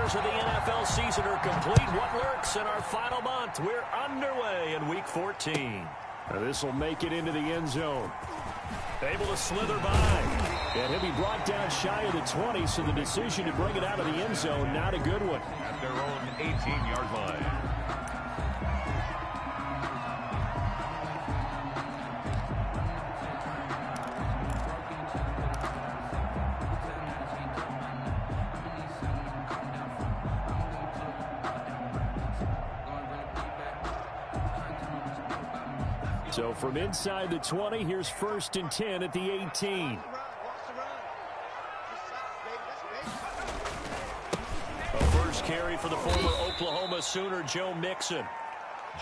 quarters of the NFL season are complete. What lurks in our final month? We're underway in Week 14. Now this will make it into the end zone. Able to slither by. And he'll be brought down shy of the 20, so the decision to bring it out of the end zone, not a good one. At their own 18-yard line. So from inside the 20, here's 1st and 10 at the 18. A first carry for the former Oklahoma Sooner, Joe Mixon.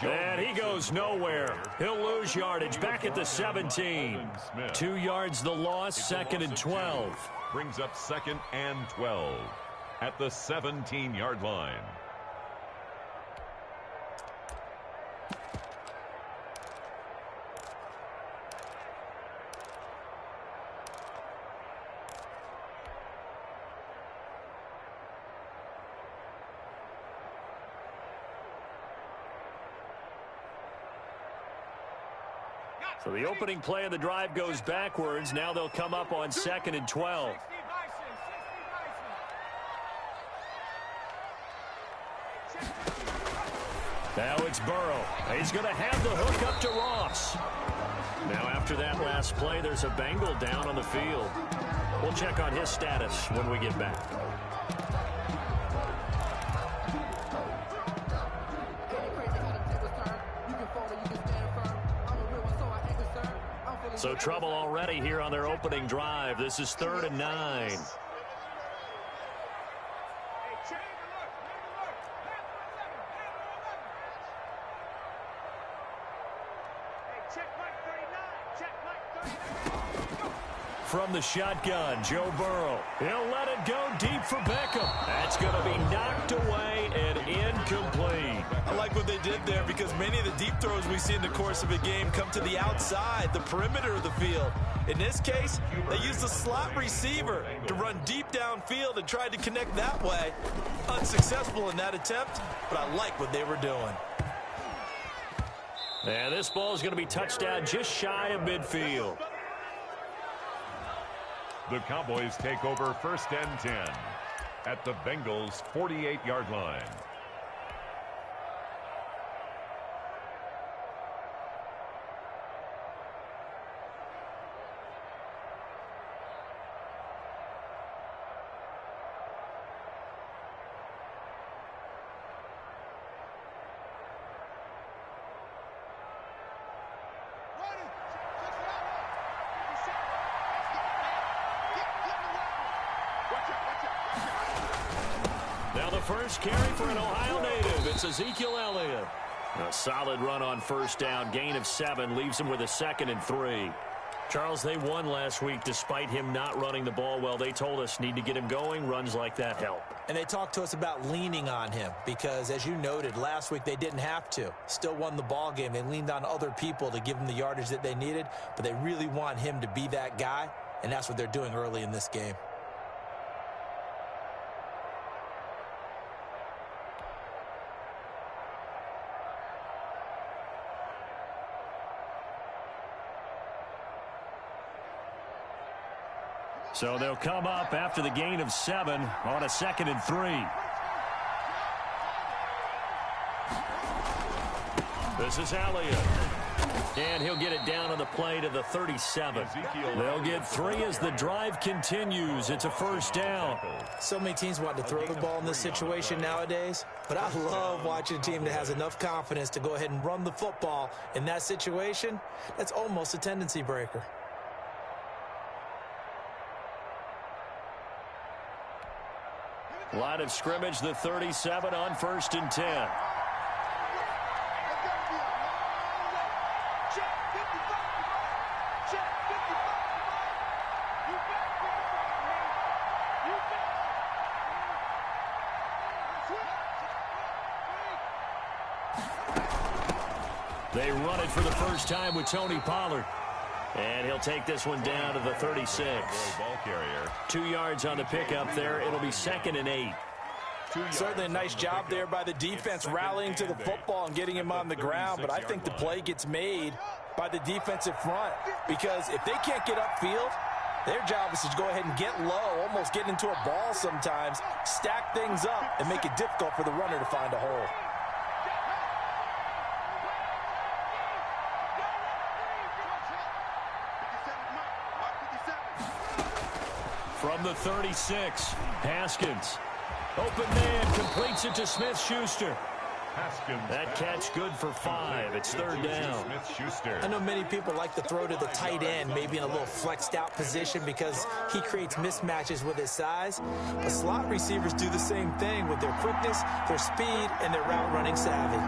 And he goes nowhere. He'll lose yardage back at the 17. 2 yards the loss, 2nd and 12. Brings up 2nd and 12 at the 17-yard line. So the opening play of the drive goes backwards. Now they'll come up on 2nd and 12. Now it's Burrow. He's going to have the hook up to Ross. Now after that last play, there's a Bengal down on the field. We'll check on his status when we get back. So trouble already here on their opening drive. This is 3rd and 9. From the shotgun, Joe Burrow. He'll let it go deep for Beckham. That's going to be knocked away and incomplete. I like what they did there because many of the deep throws we see in the course of a game come to the outside, the perimeter of the field. In this case, they used the slot receiver to run deep downfield and tried to connect that way. Unsuccessful in that attempt, but I like what they were doing. And this ball is going to be touched down just shy of midfield. The Cowboys take over 1st and 10 at the Bengals' 48-yard line. Now the first carry for an Ohio native. It's Ezekiel Elliott. A solid run on 1st down. Gain of 7 leaves him with a 2nd and 3. Charles, they won last week despite him not running the ball well. They told us need to get him going. Runs like that help. And they talked to us about leaning on him because, as you noted, last week they didn't have to. Still won the ball game. They leaned on other people to give them the yardage that they needed, but they really want him to be that guy, and that's what they're doing early in this game. So they'll come up after the gain of 7 on a 2nd and 3. This is Elliott. And he'll get it down on the play to the 37. They'll get 3 as the drive continues. It's a 1st down. So many teams want to throw the ball in this situation nowadays, but I love watching a team that has enough confidence to go ahead and run the football in that situation. That's almost a tendency breaker. Line of scrimmage, the 37 on 1st and 10. They run it for the first time with Tony Pollard. And he'll take this one down to the 36. Ball carrier. 2 yards on the pickup there. It'll be 2nd and 8. Certainly a nice job there by the defense rallying to the football and getting him on the ground, but I think the play gets made by the defensive front because if they can't get upfield, their job is to go ahead and get low, almost get into a ball sometimes, stack things up, and make it difficult for the runner to find a hole. From the 36, Haskins. Open man, completes it to Smith-Schuster. That catch good for 5. It's third down. I know many people like to throw to the tight end, maybe in a little flexed out position because he creates mismatches with his size. But slot receivers do the same thing with their quickness, their speed, and their route running savvy.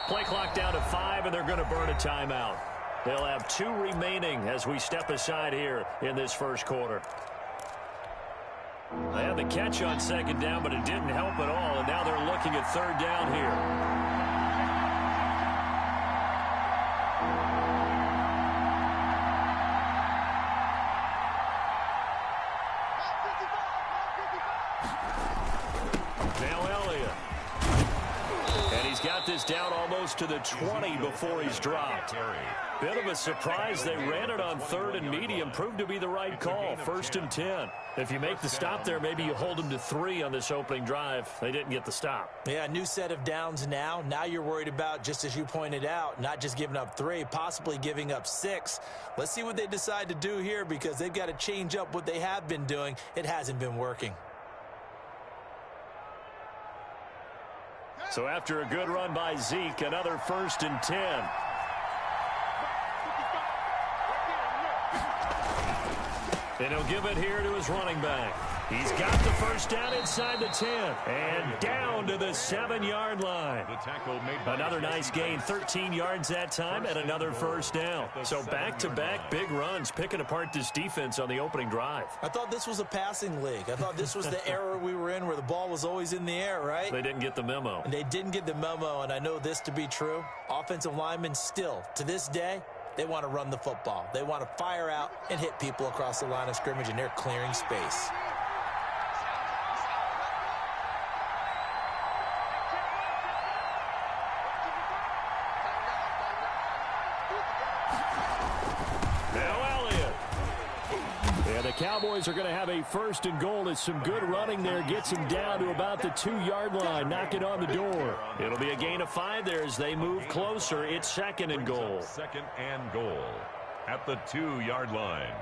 Play clock down to 5, and they're going to burn a timeout. They'll have 2 remaining as we step aside here in this first quarter. They had the catch on second down, but it didn't help at all, and now they're looking at third down here. Got this down almost to the 20 before he's dropped. Bit of a surprise. They ran it on third and medium. Proved to be the right call. First and 10. If you make the stop there, maybe you hold them to 3 on this opening drive. They didn't get the stop. Yeah, new set of downs now. Now you're worried about, just as you pointed out, not just giving up 3, possibly giving up 6. Let's see what they decide to do here because they've got to change up what they have been doing. It hasn't been working. So after a good run by Zeke, another first and 10. And he'll give it here to his running back. He's got the first down inside the 10 and down to the 7-yard line. Another nice gain, 13 yards that time, and another first down. So back-to-back big runs, picking apart this defense on the opening drive. I thought this was a passing league. I thought this was the era we were in where the ball was always in the air, right? They didn't get the memo. And they didn't get the memo, and I know this to be true. Offensive linemen still, to this day, they want to run the football. They want to fire out and hit people across the line of scrimmage, and they're clearing space. Cowboys are going to have a first and goal as some good running there gets them down to about the 2-yard line. Knock it on the door. It'll be a gain of 5 there as they move closer. It's second and goal. Second and goal at the 2-yard line.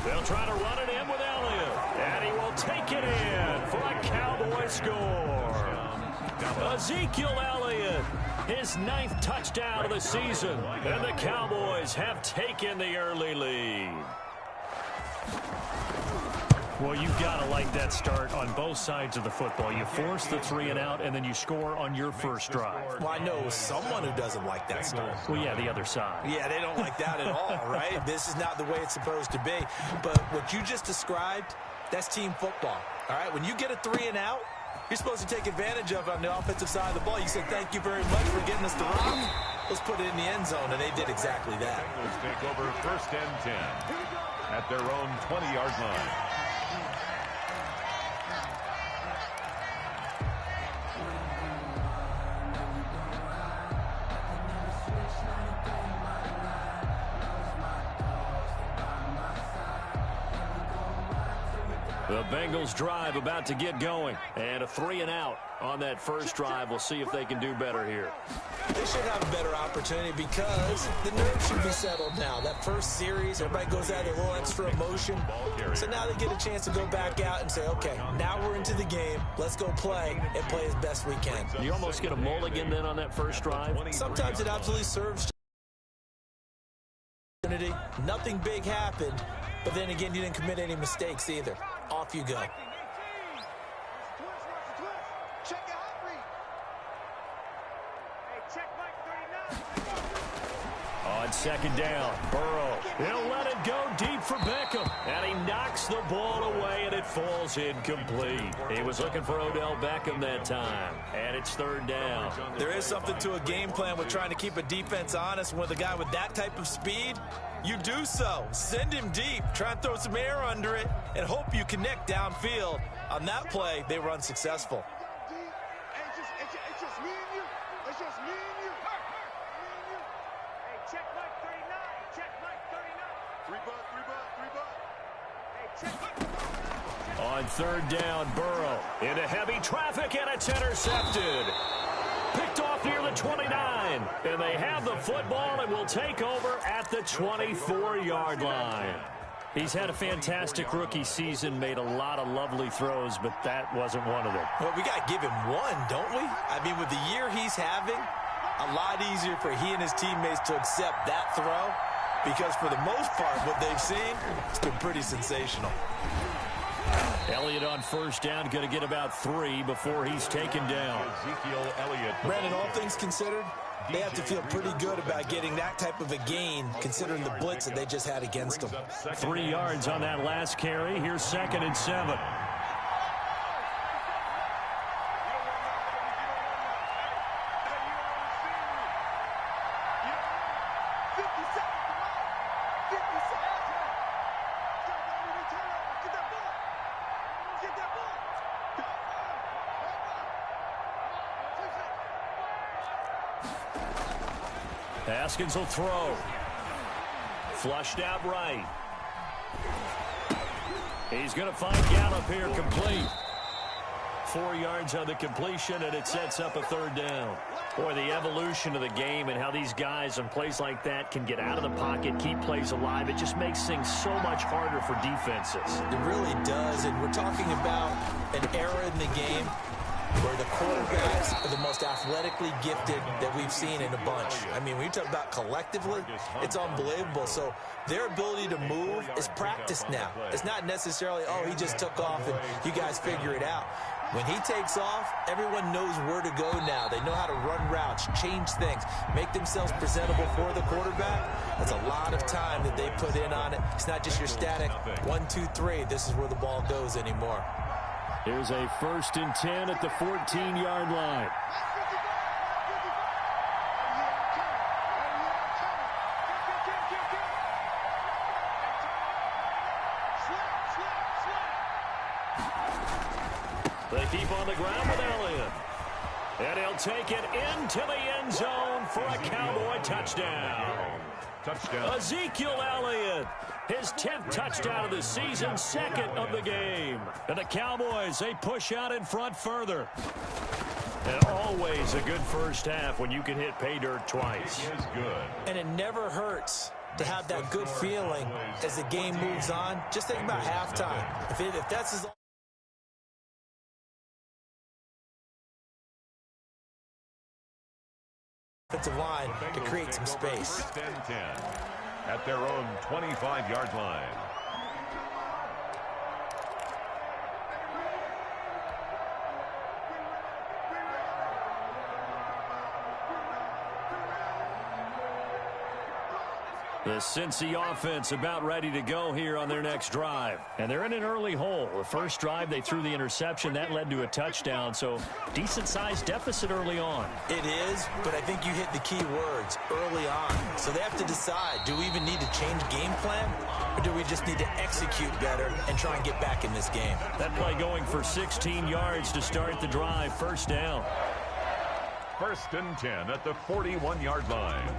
They'll try to run it in with Elliott. And he will take it in for a Cowboy score. Ezekiel Elliott, his 9th touchdown of the season. And the Cowboys have taken the early lead. Well, you've got to like that start on both sides of the football. You force the 3 and out, and then you score on your first drive. Well, I know someone who doesn't like that start. Well, yeah, the other side. Yeah, they don't like that at all, right? This is not the way it's supposed to be. But what you just described, that's team football, all right? When you get a 3 and out, you're supposed to take advantage of it on the offensive side of the ball. You say, thank you very much for getting us the rock. Let's put it in the end zone, and they did exactly that. Bengals take over first and 10 at their own 20-yard line. The Bengals drive about to get going. And a 3 and out on that first drive. We'll see if they can do better here. They should have a better opportunity because the nerves should be settled now. That first series, everybody goes out with a little extra emotion. So now they get a chance to go back out and say, okay, now we're into the game. Let's go play and play as best we can. You almost get a mulligan then on that first drive. Sometimes it absolutely serves. Nothing big happened, but then again, you didn't commit any mistakes either. Off you go. On second down, Burrow. He'll let it go deep for Beckham. And he knocks the ball away, and it falls incomplete. He was looking for Odell Beckham that time. And it's third down. There is something to a game plan with trying to keep a defense honest. With a guy with that type of speed, you do so. Send him deep. Try and throw some air under it and hope you connect downfield. On that play, they were unsuccessful. On third down, Burrow into heavy traffic, and it's intercepted. Picked off near the 29. And they have the football and will take over at the 24-yard line. He's had a fantastic rookie season, made a lot of lovely throws, but that wasn't one of them. Well, we got to give him one, don't we? I mean, with the year he's having, a lot easier for he and his teammates to accept that throw, because for the most part, what they've seen, it's been pretty sensational. Elliott on first down, going to get about 3 before he's taken down. Ezekiel Elliott. Brandon, all things considered, they have to feel pretty good about getting that type of a gain, considering the blitz that they just had against them. 3 yards on that last carry. Here's 2nd and 7. Haskins will throw. Flushed out right. He's going to find Gallup here complete. 4 yards on the completion, and it sets up a third down. Boy, the evolution of the game and how these guys on plays like that can get out of the pocket, keep plays alive, it just makes things so much harder for defenses. It really does, and we're talking about an era in the game where the quarterbacks are the most athletically gifted that we've seen in a bunch. I mean, when you talk about collectively, it's unbelievable. So their ability to move is practiced now. It's not necessarily, oh, he just took off and you guys figure it out. When he takes off, everyone knows where to go now. They know how to run routes, change things, make themselves presentable for the quarterback. That's a lot of time that they put in on it. It's not just your static 1, 2, 3, this is where the ball goes anymore. Here's a 1st and 10 at the 14-yard line. They keep on the ground with Elliott. And he'll take it into the end zone for a Cowboy touchdown. Ezekiel Elliott, his 10th touchdown of the season, 2nd of the game. And the Cowboys, they push out in front further. And always a good first half when you can hit pay dirt twice. And it never hurts to have that good feeling as the game moves on. Just think about halftime. If that's his offensive line to create some space. 1st and 10 at their own 25-yard line. The Cincy offense about ready to go here on their next drive. And they're in an early hole. The first drive, they threw the interception. That led to a touchdown, so decent-sized deficit early on. It is, but I think you hit the key words, early on. So they have to decide, do we even need to change game plan, or do we just need to execute better and try and get back in this game? That play going for 16 yards to start the drive. 1st down. 1st and 10 at the 41-yard line.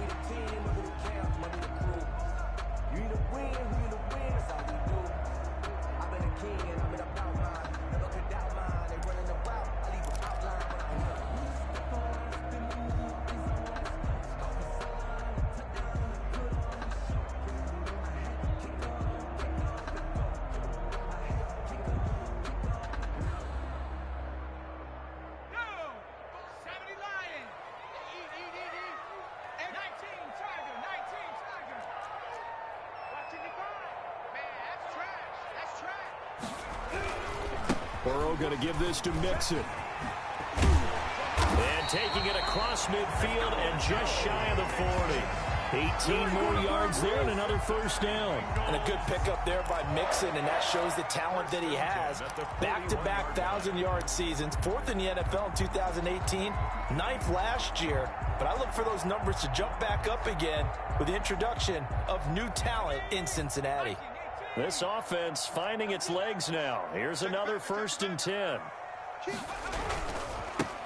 Burrow going to give this to Mixon. And taking it across midfield and just shy of the 40. 18 more yards there and another first down. And a good pickup there by Mixon, and that shows the talent that he has. Back-to-back 1,000-yard seasons, 4th in the NFL in 2018, 9th last year. But I look for those numbers to jump back up again with the introduction of new talent in Cincinnati. This offense finding its legs now. Here's another 1st and 10.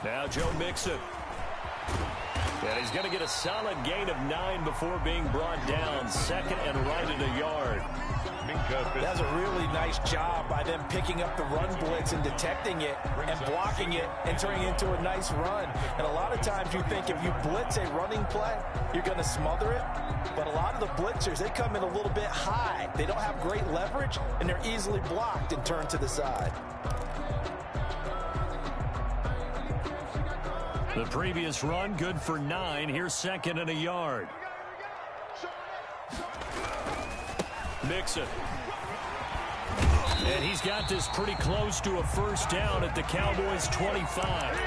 Now Joe Mixon. And he's going to get a solid gain of 9 before being brought down. 2nd and right at a yard. That's a really nice job by them picking up the run blitz and detecting it and blocking it and turning it into a nice run. And a lot of times you think if you blitz a running play, you're going to smother it. But a lot of the blitzers, they come in a little bit high. They don't have great leverage, and they're easily blocked and turned to the side. The previous run, good for 9. Here's 2nd and a yard. Mixon. And he's got this pretty close to a first down at the Cowboys' 25.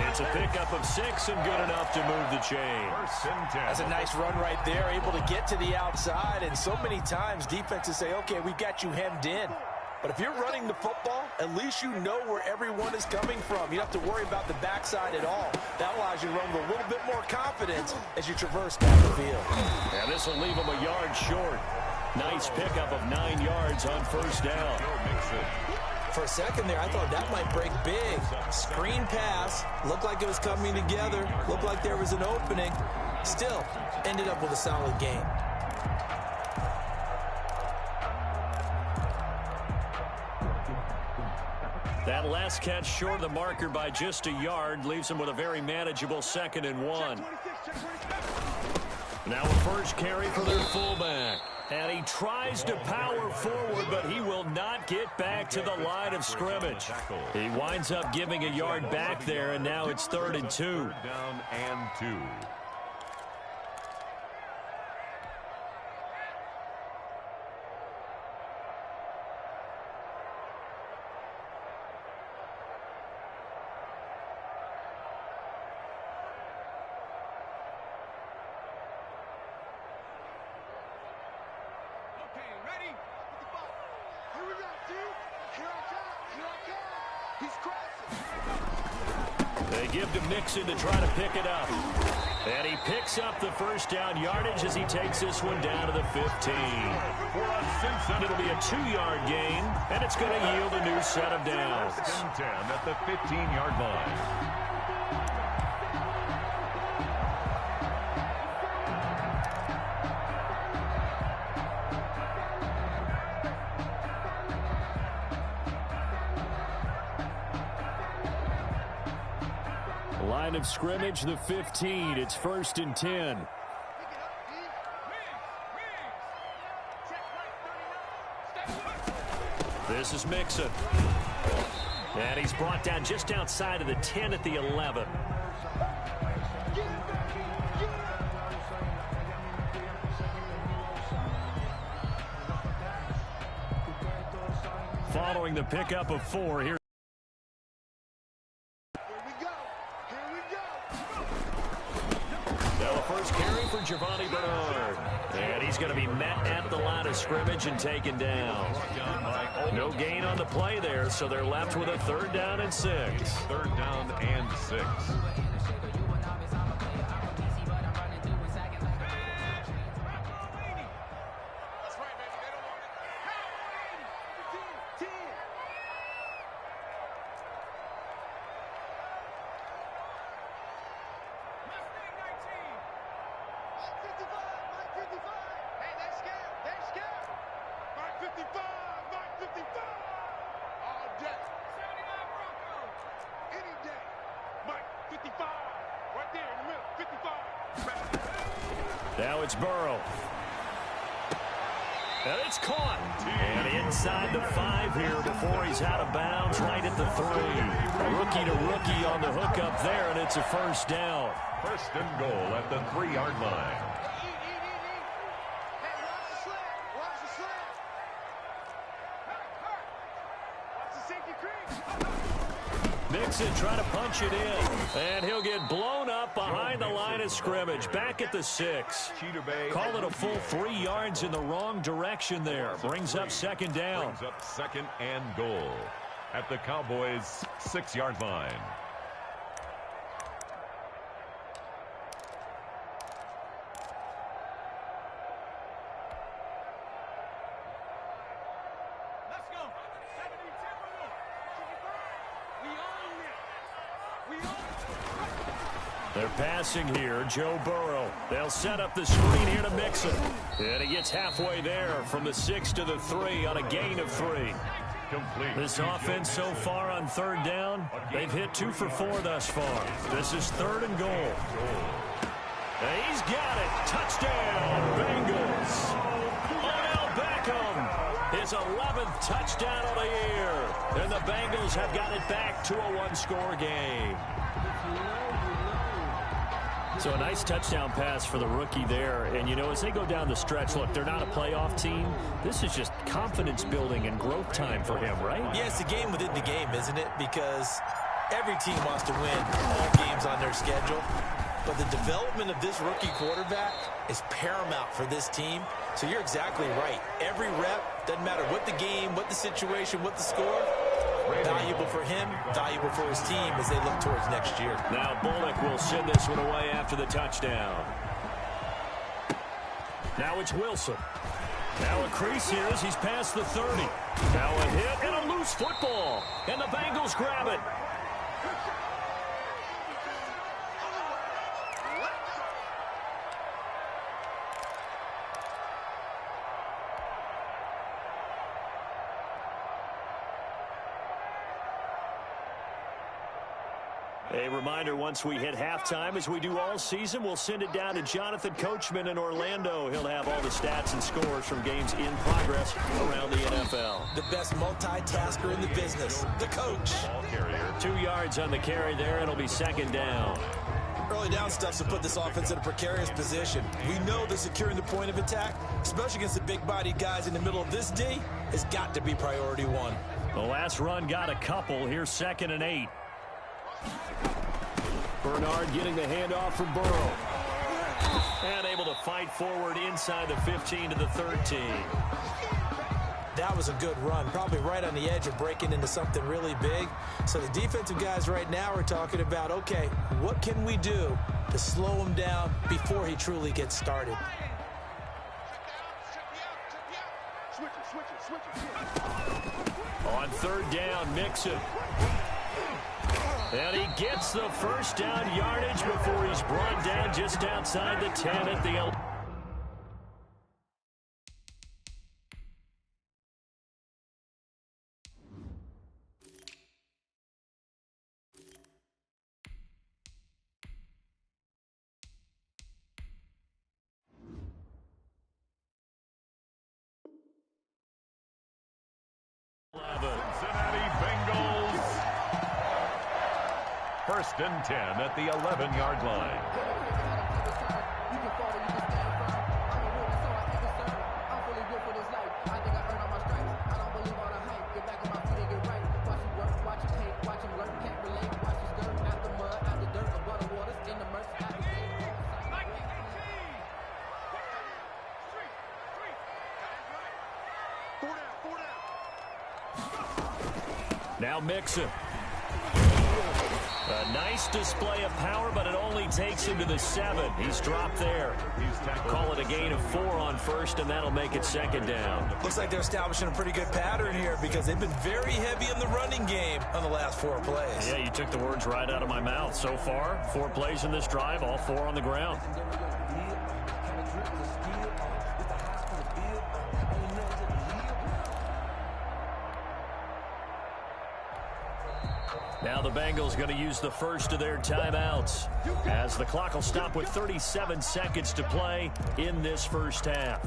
It's a pickup of 6 and good enough to move the chain. That's a nice run right there, able to get to the outside. And so many times defenses say, okay, we got you hemmed in. But if you're running the football, at least you know where everyone is coming from. You don't have to worry about the backside at all. That allows you to run with a little bit more confidence as you traverse down the field. And this will leave him a yard short. Nice pickup of 9 yards on first down. For a second there, I thought that might break big. Screen pass, looked like it was coming together, looked like there was an opening. Still, ended up with a solid gain. That last catch short of the marker by just a yard leaves him with a very manageable 2nd and 1. Now a first carry for their fullback. And he tries to power forward, but he will not get back to the line of scrimmage. He winds up giving a yard back there, and now it's 3rd and 2. Down and 2. They give to Mixon to try to pick it up. And he picks up the first down yardage as he takes this one down to the 15. It'll be a 2-yard gain, and it's going to yield a new set of downs. 10 at the 15-yard line. Line of scrimmage, the 15. It's 1st and 10. This is Mixon. And he's brought down just outside of the 10 at the 11. Following the pickup of 4 here. Giovanni Bernard. And he's going to be met at the line of scrimmage and taken down. No gain on the play there, so they're left with a 3rd down and 6. 3rd down and 6. Now it's Burrow. And it's caught. And inside the 5 here before he's out of bounds, right at the 3. Rookie to rookie on the hook up there, and it's a first down. 1st and goal at the 3-yard line. Mixon trying to punch it in. And he'll get blown up behind the line of scrimmage. Back at the 6. Call it a full 3 yards in the wrong direction there. Brings up second down. Brings up second and goal at the Cowboys' 6-yard line. They're passing here. Joe Burrow. They'll set up the screen here to Mixon. And he gets halfway there from the 6 to the 3 on a gain of 3. Complete. This offense so far on third down, they've hit 2 for 4 thus far. This is 3rd and goal. And he's got it. Touchdown, Bengals. Odell Beckham, his 11th touchdown of the year. And the Bengals have got it back to a 1-score game. So a nice touchdown pass for the rookie there. And, you know, as they go down the stretch, look, they're not a playoff team. This is just confidence building and growth time for him, right? Yeah, it's a game within the game, isn't it? Because every team wants to win all games on their schedule. But the development of this rookie quarterback is paramount for this team. So you're exactly right. Every rep, doesn't matter what the game, what the situation, what the score, valuable for him, valuable for his team as they look towards next year. Now Bullock will send this one away after the touchdown. Now it's Wilson. Now a crease here as he's past the 30. Now a hit and a loose football. And the Bengals grab it. A reminder, once we hit halftime, as we do all season, we'll send it down to Jonathan Coachman in Orlando. He'll have all the stats and scores from games in progress around the NFL. The best multitasker in the business, the coach. 2 yards on the carry there. It'll be second down. Early down stuff to put this offense in a precarious position. We know that securing the point of attack, especially against the big-bodied guys in the middle of this D, has got to be priority 1. The last run got a couple. Here's 2nd and 8. Bernard getting the handoff from Burrow. And able to fight forward inside the 15 to the 13. That was a good run, probably right on the edge of breaking into something really big. So the defensive guys right now are talking about, okay, what can we do to slow him down before he truly gets started? On 3rd down, Mixon. And he gets the first down yardage before he's brought down just outside the 10 at the 11. Cincinnati Bengals. 1st and 10 at the 11-yard line. Now Mixon. A nice display of power, but it only takes him to the 7. He's dropped there. Call it a gain of 4 on 1st, and that'll make it 2nd down. Looks like they're establishing a pretty good pattern here because they've been very heavy in the running game on the last 4 plays. Yeah, you took the words right out of my mouth. So far, 4 plays in this drive, all 4 on the ground. Now the Bengals going to use the first of their timeouts as the clock will stop with 37 seconds to play in this first half.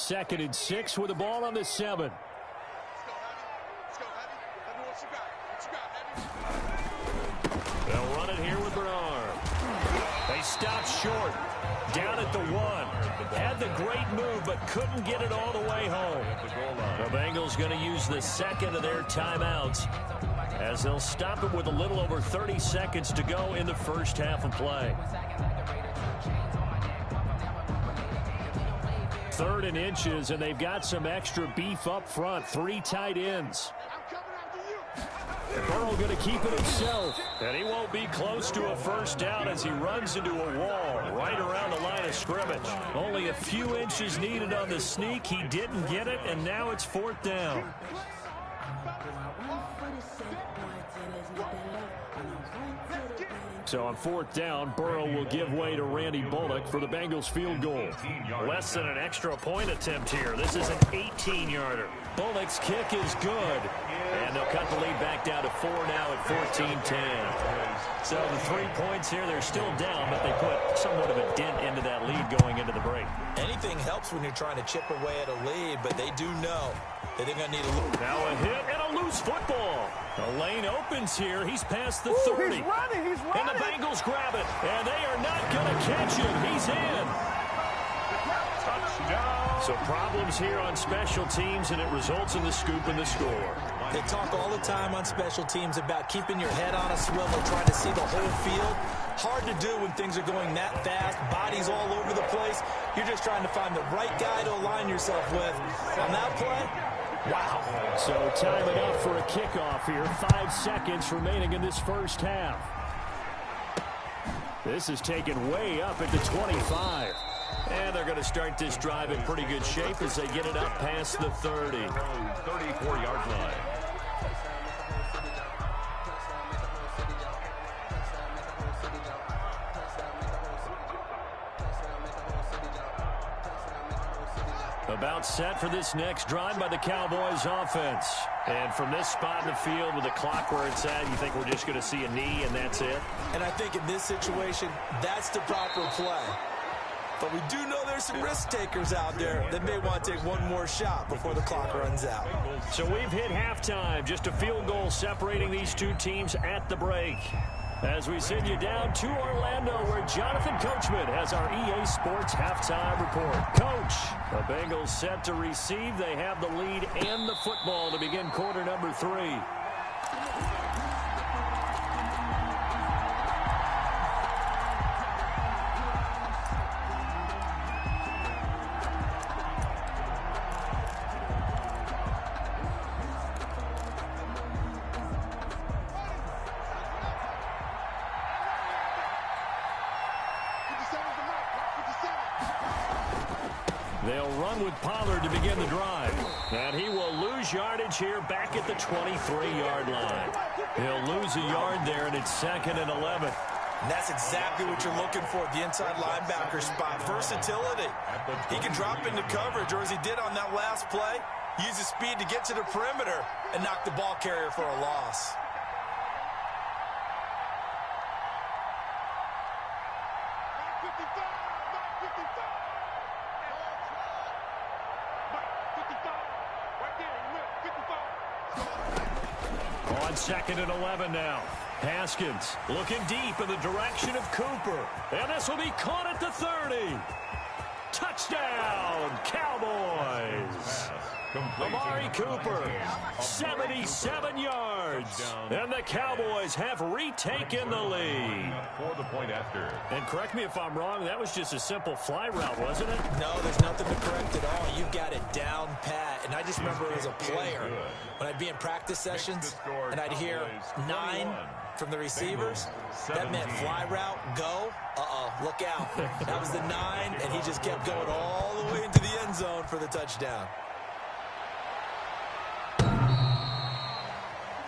2nd and 6 with the ball on the 7. They'll run it here with Bernard. They stop short. Down at the 1. Had the great move, but couldn't get it all the way home. The Bengals going to use the 2nd of their timeouts as they'll stop it with a little over 30 seconds to go in the first half of play. 3rd and inches, and they've got some extra beef up front. 3 tight ends. Burrow going to keep it himself, and he won't be close to a first down as he runs into a wall right around the line of scrimmage. Only a few inches needed on the sneak. He didn't get it, and now it's 4th down. So on 4th down, Burrow will give way to Randy Bullock for the Bengals field goal. Less than an extra point attempt here. This is an 18-yarder. Bullock's kick is good. And they'll cut the lead back down to 4 now at 14-10. So the 3 points here, they're still down, but they put somewhat of a dent into that lead going into the break. Anything helps when you're trying to chip away at a lead, but they do know that they're going to need a loop. Now a hit and a loose football. The lane opens here. He's past the 30. He's running. And the Bengals grab it. And they are not going to catch him. He's in. Touchdown. So problems here on special teams, and it results in the scoop and the score. They talk all the time on special teams about keeping your head on a swivel, trying to see the whole field. Hard to do when things are going that fast, bodies all over the place. You're just trying to find the right guy to align yourself with. On that play, wow. So time it up for a kickoff here. 5 seconds remaining in this first half. This is taken way up into 25. And they're going to start this drive in pretty good shape as they get it up past the 30. 34-yard line. About set for this next drive by the Cowboys offense. And from this spot in the field with the clock where it's at, you think we're just going to see a knee and that's it? And I think in this situation, that's the proper play. But we do know there's some risk takers out there that may want to take one more shot before the clock runs out. So we've hit halftime. Just a field goal separating these two teams at the break. As we send you down to Orlando, where Jonathan Coachman has our EA Sports halftime report. Coach, the Bengals set to receive. They have the lead and the football to begin quarter number 3. They'll run with Pollard to begin the drive. And he will lose yardage here back at the 23-yard line. He'll lose a yard there, and it's 2nd and 11. And that's exactly what you're looking for at the inside linebacker spot. Versatility. He can drop into coverage, or as he did on that last play, use his speed to get to the perimeter and knock the ball carrier for a loss. On 2nd and 11 now. Haskins looking deep in the direction of Cooper. And this will be caught at the 30. Touchdown, Cowboys. Amari Cooper, 77 yards. And the Cowboys have retaken the lead. For the point after. And correct me if I'm wrong, that was just a simple fly route, wasn't it? No, there's nothing to correct at all. You got it down pat. And I just remember as a player, when I'd be in practice sessions and I'd hear 9 from the receivers, that meant fly route, go, look out. That was the 9, and he just kept going all the way into the end zone for the touchdown.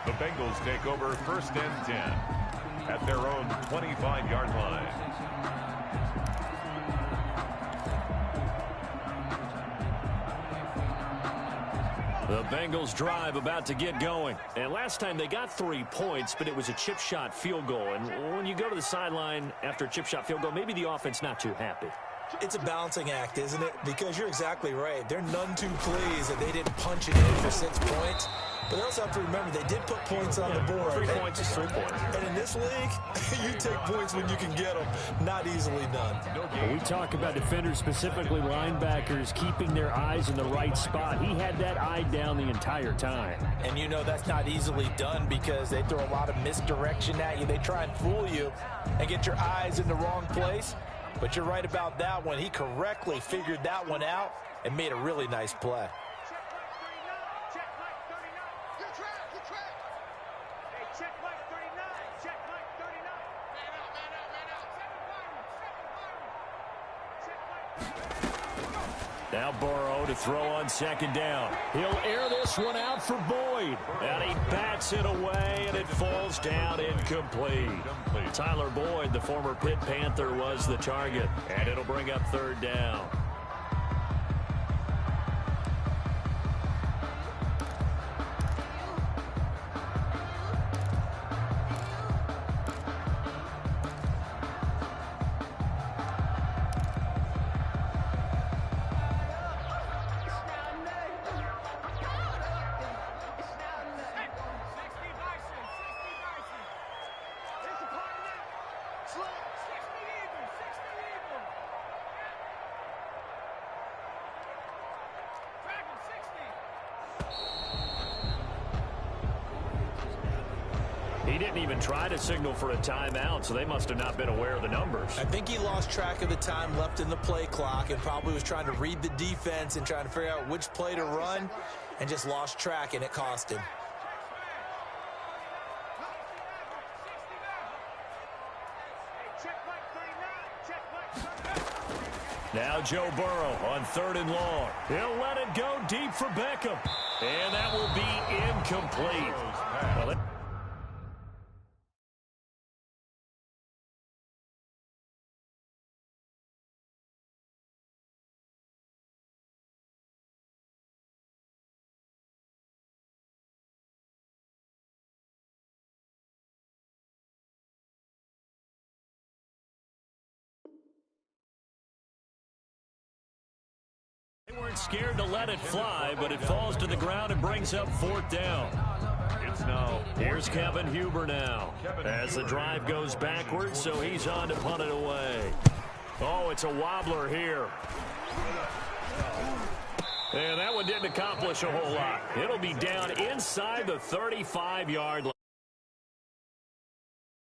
The Bengals take over 1st and 10 at their own 25-yard line. The Bengals drive about to get going. And last time they got 3 points, but it was a chip shot field goal. And when you go to the sideline after a chip shot field goal, maybe the offense not too happy. It's a balancing act, isn't it? Because you're exactly right. They're none too pleased that they didn't punch it in for 6 points. But they also have to remember they did put points on the board. 3 points is 3 points. And in this league, you take points when you can get them. Not easily done. When we talk about defenders, specifically linebackers, keeping their eyes in the right spot. He had that eye down the entire time. And you know that's not easily done because they throw a lot of misdirection at you. They try and fool you and get your eyes in the wrong place. But you're right about that one. He correctly figured that one out and made a really nice play. Now Burrow to throw on 2nd down. He'll air this one out for Boyd. And he bats it away, and it falls down incomplete. Tyler Boyd, the former Pitt Panther, was the target. And it'll bring up 3rd down. He didn't even try to signal for a timeout, so they must have not been aware of the numbers. I think he lost track of the time left in the play clock and probably was trying to read the defense and trying to figure out which play to run and just lost track, and it cost him. Now Joe Burrow on 3rd and long. He'll let it go deep for Beckham. And that will be incomplete. Well, they weren't scared to let it fly, but it falls to the ground and brings up 4th down. Here's Kevin Huber now as the drive goes backwards, so he's on to punt it away. Oh, it's a wobbler here. And that one didn't accomplish a whole lot. It'll be down inside the 35-yard line.